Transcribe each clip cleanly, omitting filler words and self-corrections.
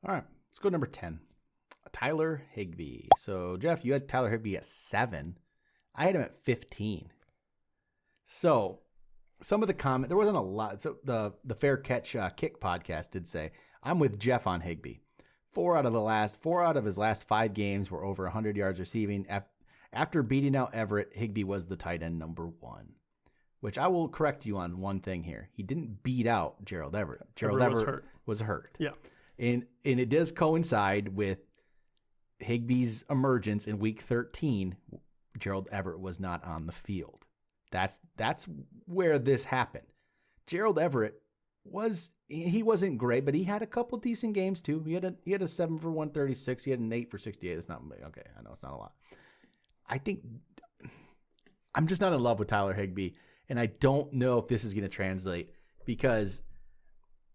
All right, let's go number 10. Tyler Higbee. So, Jeff, you had Tyler Higbee at 7. I had him at 15. So, some of the comment, there wasn't a lot. So, the Fair Catch Kick podcast did say, I'm with Jeff on Higbee. 4 out of his last 5 games were over 100 yards receiving. After beating out Everett, Higbee was the tight end number 1. Which I will correct you on one thing here. He didn't beat out Gerald Everett. Gerald Everett was hurt. Yeah. And it does coincide with Higbee's emergence in week 13. Gerald Everett was not on the field. That's where this happened. Gerald Everett wasn't great, but he had a couple decent games too. He had a 7 for 136. He had an 8 for 68. It's not okay. I know it's not a lot. I think I'm just not in love with Tyler Higbee. And I don't know if this is going to translate because,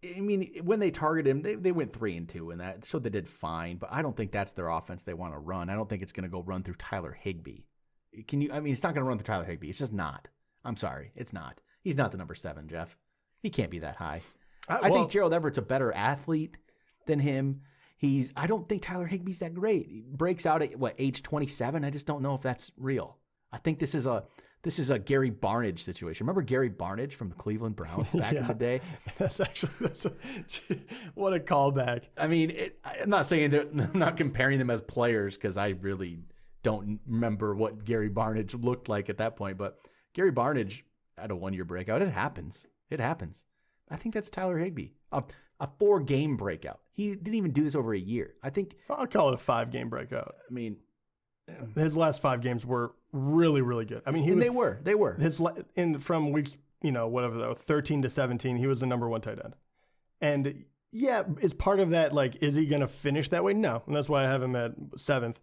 I mean, when they targeted him, they went 3-2 and that, so they did fine. But I don't think that's their offense they want to run. I don't think it's going to go run through Tyler Higbee. It's not going to run through Tyler Higbee. It's just not. I'm sorry. It's not. He's not the number 7, Jeff. He can't be that high. I think Gerald Everett's a better athlete than him. I don't think Tyler Higbee's that great. He breaks out at, age 27? I just don't know if that's real. I think this is a Gary Barnidge situation. Remember Gary Barnidge from the Cleveland Browns back in the day? What a callback. I mean, I'm not saying I'm not comparing them as players because I really don't remember what Gary Barnidge looked like at that point. But Gary Barnidge had a 1-year breakout. It happens. I think that's Tyler Higbee. A 4-game breakout. He didn't even do this over a year. I think I'll call it a 5-game breakout. I mean, his last 5 games were really, really good. I mean, they were. From weeks, 13 to 17, he was the number 1 tight end. And yeah, is part of that, is he going to finish that way? No. And that's why I have him at 7th.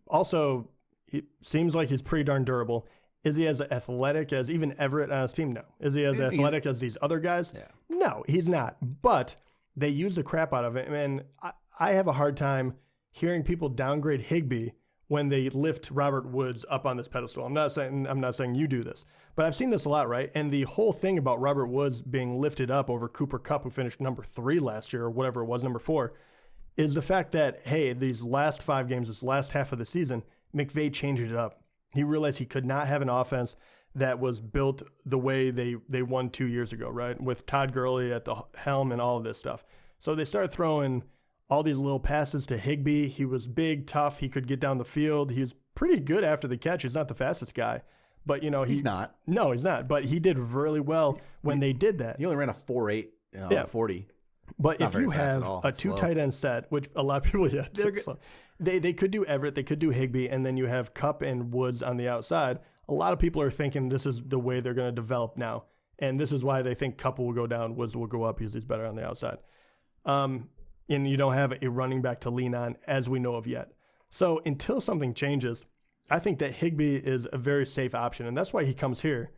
Also, he seems like he's pretty darn durable. Is he as athletic as even Everett on his team? No. Is he as athletic as these other guys? Yeah. No, he's not. But they use the crap out of it. And I have a hard time hearing people downgrade Higbee when they lift Robert Woods up on this pedestal. I'm not saying you do this, but I've seen this a lot, right? And the whole thing about Robert Woods being lifted up over Cooper Kupp, who finished number 3 last year, or whatever it was, number 4, is the fact that, hey, these last 5 games, this last half of the season, McVay changed it up. He realized he could not have an offense that was built the way they won 2 years ago, right? With Todd Gurley at the helm and all of this stuff. So they started throwing all these little passes to Higbee. He was big, tough. He could get down the field. He was pretty good after the catch. He's not the fastest guy, but he's not. No, he's not. But he did really well when they did that. He only ran a 4.8, 40. But if you have a 2 tight end set, which a lot of people, they could do Everett, they could do Higbee, and then you have Kupp and Woods on the outside. A lot of people are thinking this is the way they're going to develop now, and this is why they think Kupp will go down, Woods will go up because he's better on the outside. And you don't have a running back to lean on as we know of yet. So until something changes, I think that Higbee is a very safe option, and that's why he comes here,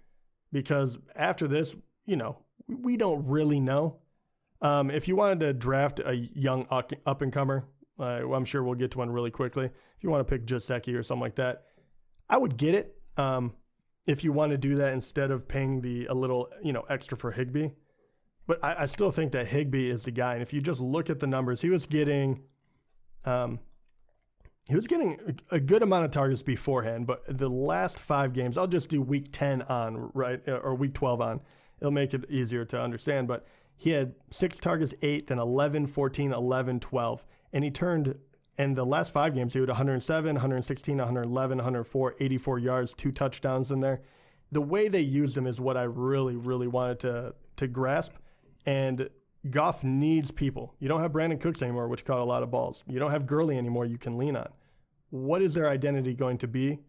because after this, we don't really know. If you wanted to draft a young up-and-comer, I'm sure we'll get to one really quickly. If you want to pick Jaceki or something like that, I would get it if you want to do that instead of paying a little extra for Higbee. But I still think that Higbee is the guy. And if you just look at the numbers, he was getting a good amount of targets beforehand. But the last 5 games, I'll just do week 10 on, right, or week 12 on. It'll make it easier to understand. But he had 6 targets, 8, then 11, 14, 11, 12. And he turned, in the last 5 games, he had 107, 116, 111, 104, 84 yards, 2 touchdowns in there. The way they used him is what I really, really wanted to grasp. And Goff needs people. You don't have Brandon Cooks anymore, which caught a lot of balls. You don't have Gurley anymore you can lean on. What is their identity going to be?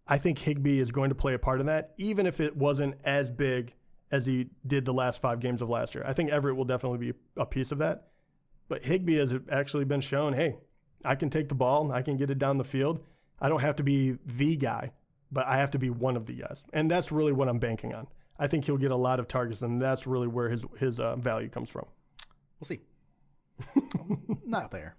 I think Higbee is going to play a part in that, even if it wasn't as big as he did the last 5 games of last year. I think Everett will definitely be a piece of that. But Higbee has actually been shown, hey, I can take the ball, I can get it down the field. I don't have to be the guy, but I have to be one of the guys. And that's really what I'm banking on. I think he'll get a lot of targets, and that's really where his value comes from. We'll see. Not there.